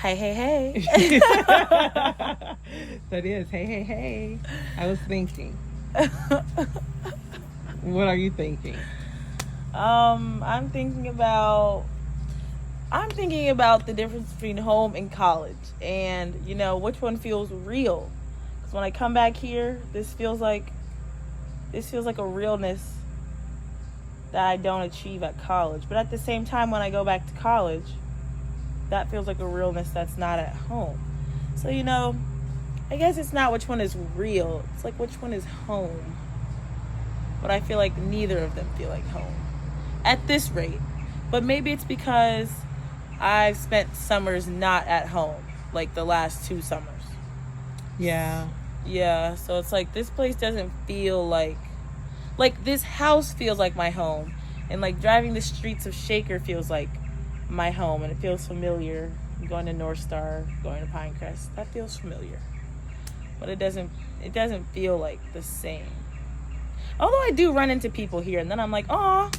Hey, hey, hey. That is, hey. I was thinking. What are you thinking? I'm thinking about the difference between home and college, and which one feels real. Because when I come back here, this feels like a realness that I don't achieve at college. But at the same time, when I go back to college, that feels like a realness that's not at home. So I guess it's not which one is real. It's like which one is home. But I feel like neither of them feel like home at this rate. But maybe it's because I've spent summers not at home, like the last 2 summers. Yeah. Yeah, so it's like this place doesn't feel like this house feels like my home, and like driving the streets of Shaker feels like my home, and it feels familiar. Going to North Star, going to Pinecrest, that feels familiar. But it doesn't feel like the same. Although I do run into people here, and then I'm like, oh,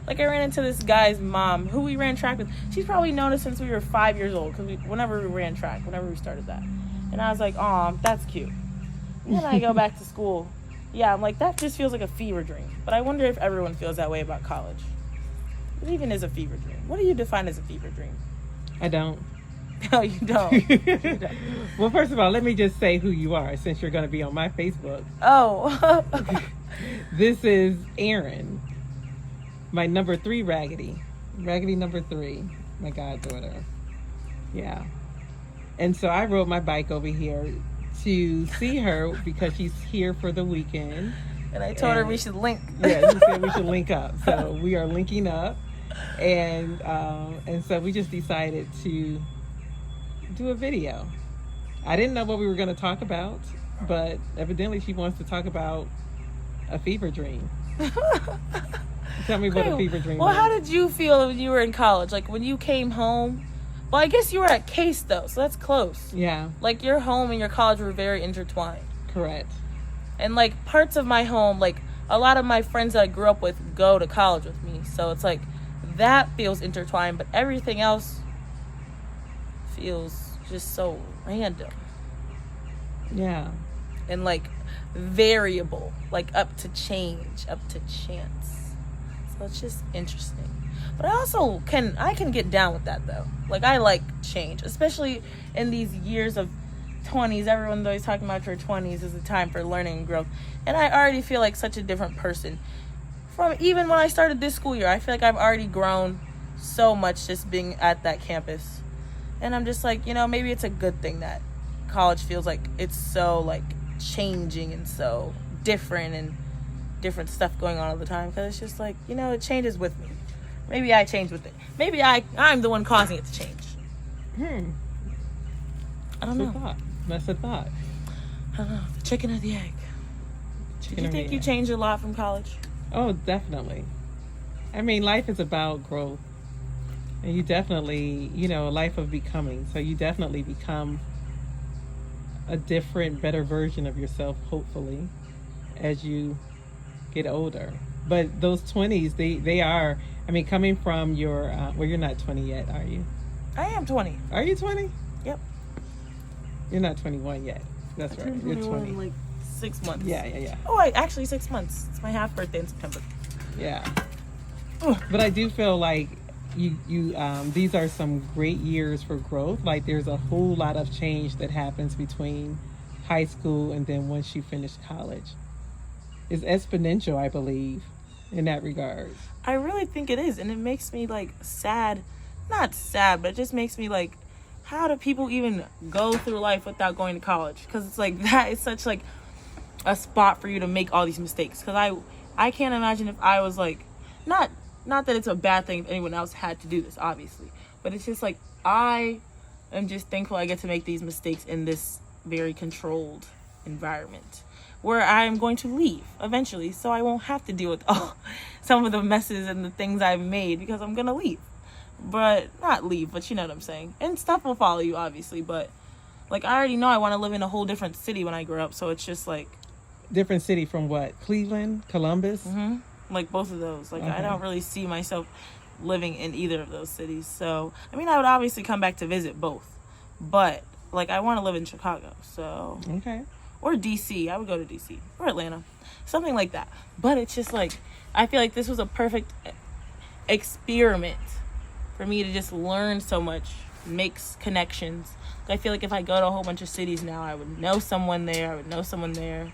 like I ran into this guy's mom who we ran track with. She's probably known us since we were 5 years old, because whenever we ran track, whenever we started that. And I was like, oh, that's cute. And then I go back to school. Yeah, I'm like, that just feels like a fever dream. But I wonder if everyone feels that way about college. What even is a fever dream? What do you define as a fever dream? I don't. No, you don't. Well, first of all, let me just say who you are, since you're going to be on my Facebook. Oh. This is Erin, my number 3 Raggedy number 3, my goddaughter. Yeah. And so I rode my bike over here to see her because she's here for the weekend. And I told her we should link. Yeah, she said we should link up. So we are linking up. And so we just decided to do a video. I didn't know what we were going to talk about, but evidently she wants to talk about a fever dream. Tell me what a fever dream Well, is. how did you feel when you were in college? Like when you came home? Well, I guess you were at Case though, so that's close. Yeah. Like your home and your college were very intertwined. Correct. And like parts of my home, like a lot of my friends that I grew up with go to college with me. So it's like that feels intertwined, but everything else feels just so random. Yeah. And like variable, like up to change, up to chance. So it's just interesting. But I also can get down with that though. Like I like change, especially in these years of 20s. Everyone's always talking about your 20s as a time for learning and growth. And I already feel like such a different person. From even when I started this school year, I feel like I've already grown so much just being at that campus. And I'm just like, maybe it's a good thing that college feels like it's so like changing and so different and different stuff going on all the time, because it's just like, it changes with me. Maybe I change with it. Maybe I'm the one causing it to change. I don't know. That's a thought. I don't know. The chicken or the egg? Do you think you changed a lot from college? Oh, definitely. I mean, life is about growth. And you definitely, a life of becoming. So you definitely become a different, better version of yourself, hopefully, as you get older. But those 20s, they are, coming from your, you're not 20 yet, are you? I am 20. Are you 20? Yep. You're not 21 yet. That's right. You're 20. In like 6 months. Yeah. Oh, actually 6 months. It's my half birthday in September. Yeah. But I do feel like you these are some great years for growth. Like there's a whole lot of change that happens between high school and then once you finish college. It's exponential, I believe, in that regard. I really think it is, and it makes me like sad. Not sad, but it just makes me like, how do people even go through life without going to college? Because it's like that is such like a spot for you to make all these mistakes. Because I can't imagine if I was like, not that it's a bad thing if anyone else had to do this, obviously, but it's just like I am just thankful I get to make these mistakes in this very controlled environment where I'm going to leave eventually, so I won't have to deal with some of the messes and the things I've made, because I'm gonna leave. But not leave, but you know what I'm saying. And stuff will follow you, obviously, but like I already know I want to live in a whole different city when I grow up, so it's just like different city from what? Cleveland, Columbus? Like both of those. Like I don't really see myself living in either of those cities. So I would obviously come back to visit both, but like I want to live in Chicago, so Okay. or DC. I would go to DC or Atlanta, something like that. But it's just like I feel like this was a perfect experiment for me to just learn so much, make connections. I feel like if I go to a whole bunch of cities now, I would know someone there. I would know someone there.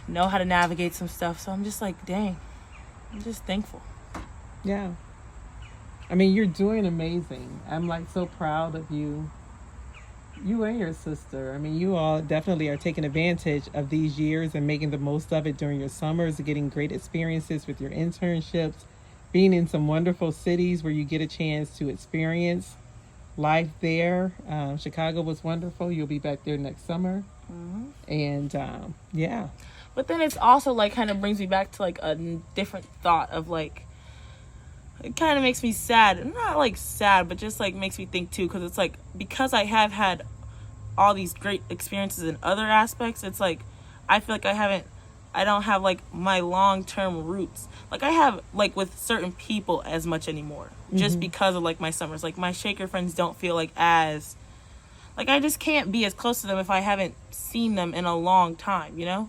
Know how to navigate some stuff. So I'm just like, dang, I'm just thankful. Yeah. I mean, you're doing amazing. I'm like so proud of you. You and your sister. I mean, you all definitely are taking advantage of these years and making the most of it during your summers, getting great experiences with your internships, being in some wonderful cities where you get a chance to experience life there. Chicago was wonderful. You'll be back there next summer. Mm-hmm. And yeah. But then it's also like kind of brings me back to like a different thought of like, it kind of makes me sad. Not like sad, but just like makes me think too. Because it's like, because I have had all these great experiences in other aspects, it's like, I feel like I don't have like my long-term roots. Like I have like with certain people as much anymore. Just because of like my summers. Like my Shaker friends don't feel like as, like I just can't be as close to them if I haven't seen them in a long time, you know?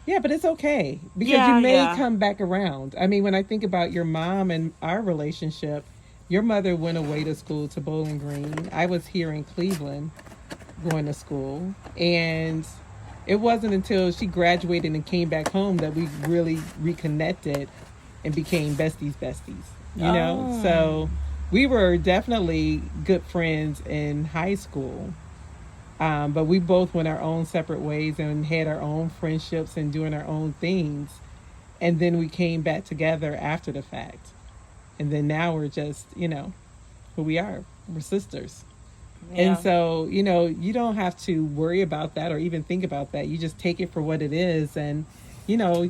Yeah, but it's okay because Yeah, you may yeah. come back around. I mean, when I think about your mom and our relationship, your mother went away to school to Bowling Green. I was here in Cleveland going to school. And it wasn't until she graduated and came back home that we really reconnected and became besties, you know? Oh. So we were definitely good friends in high school. But we both went our own separate ways and had our own friendships and doing our own things. And then we came back together after the fact. And then now we're just, you know, who we are. We're sisters. Yeah. And so, you know, you don't have to worry about that or even think about that. You just take it for what it is. And, you know,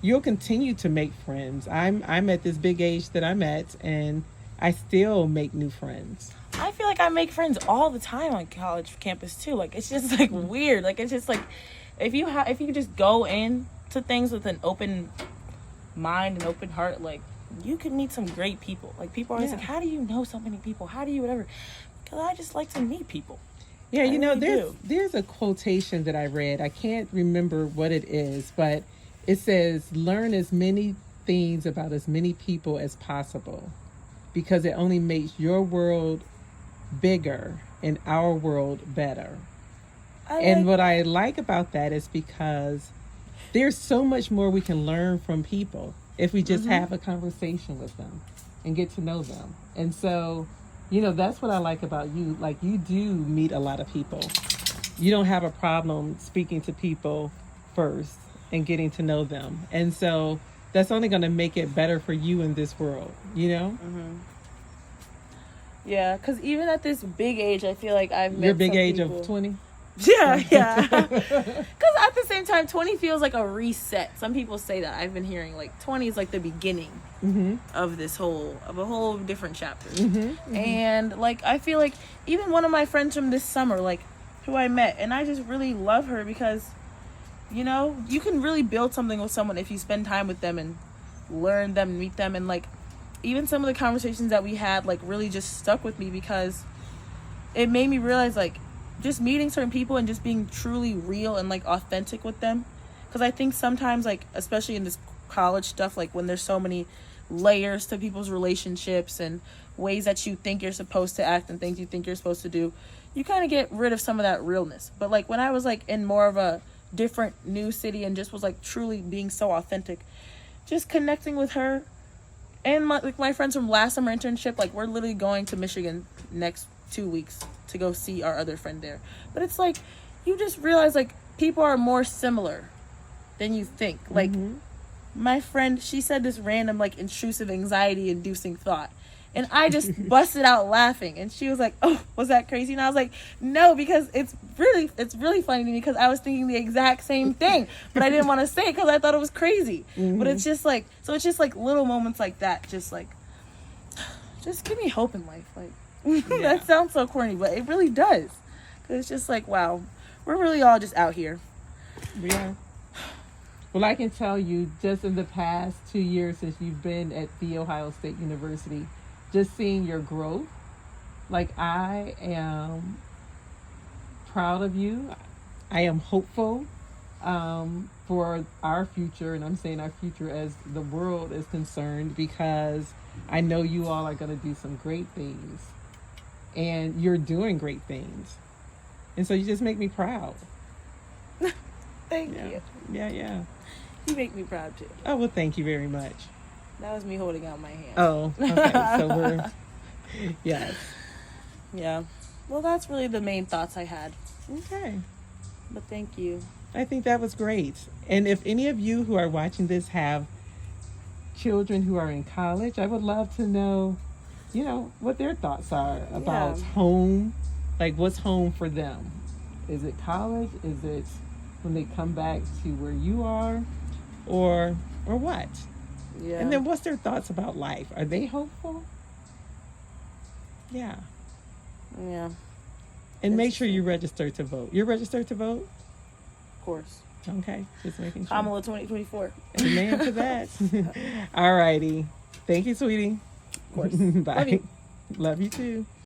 you'll continue to make friends. I'm at this big age that I'm at, and I still make new friends. I feel like I make friends all the time on college campus too. Like it's just like weird. Like it's just like if you just go in to things with an open mind and open heart, like you could meet some great people. Like people are always Yeah. like, how do you know so many people? How do you whatever? Because I just like to meet people. Yeah, you know, really there's a quotation that I read. I can't remember what it is, but it says, learn as many things about as many people as possible because it only makes your world bigger and our world better. And what I like about that is because there's so much more we can learn from people if we just have a conversation with them and get to know them. And so, you know, that's what I like about you. Like you do meet a lot of people. You don't have a problem speaking to people first and getting to know them. And so that's only going to make it better for you in this world, you know? Yeah, because even at this big age, I feel like I've met Your big some age people. of 20? Yeah. Because at the same time, 20 feels like a reset. Some people say that. I've been hearing like 20 is like the beginning of a whole different chapter. And like I feel like even one of my friends from this summer, like who I met, and I just really love her because, you know, you can really build something with someone if you spend time with them and learn them, meet them, and like even some of the conversations that we had like really just stuck with me because it made me realize like just meeting certain people and just being truly real and like authentic with them. Because I think sometimes like especially in this college stuff, like when there's so many layers to people's relationships and ways that you think you're supposed to act and things you think you're supposed to do, you kind of get rid of some of that realness. But like when I was like in more of a different new city and just was like truly being so authentic, just connecting with her and my friends from last summer internship, like we're literally going to Michigan next 2 weeks to go see our other friend there. But it's like you just realize like people are more similar than you think. Like my friend, she said this random like intrusive anxiety inducing thought, and I just busted out laughing, and she was like, oh, was that crazy? And I was like, no, because it's really funny to me because I was thinking the exact same thing, but I didn't want to say it because I thought it was crazy. But it's just like, so it's just like little moments like that, just give me hope in life. Like that sounds so corny, but it really does. Cause it's just like, wow, we're really all just out here. Yeah. Well, I can tell you just in the past 2 years since you've been at The Ohio State University, just seeing your growth, Like, I am proud of you. I am hopeful for our future, and I'm saying our future as the world is concerned, because I know you all are going to do some great things, and you're doing great things, and so you just make me proud. Thank Yeah, you. yeah. You make me proud too. Oh, well, thank you very much. That was me holding out my hand. Oh, okay. So we're yes. Yeah. Well, that's really the main thoughts I had. Okay. But thank you. I think that was great. And if any of you who are watching this have children who are in college, I would love to know, what their thoughts are about home. Like, what's home for them? Is it college? Is it when they come back to where you are? Or what? Yeah. And then what's their thoughts about life? Are they hopeful? Yeah. Yeah. And make sure you register to vote. You're registered to vote? Of course. Okay. Just making sure. Kamala 2024. Amen to that. All righty. Thank you, sweetie. Of course. Bye. Love you. Love you too.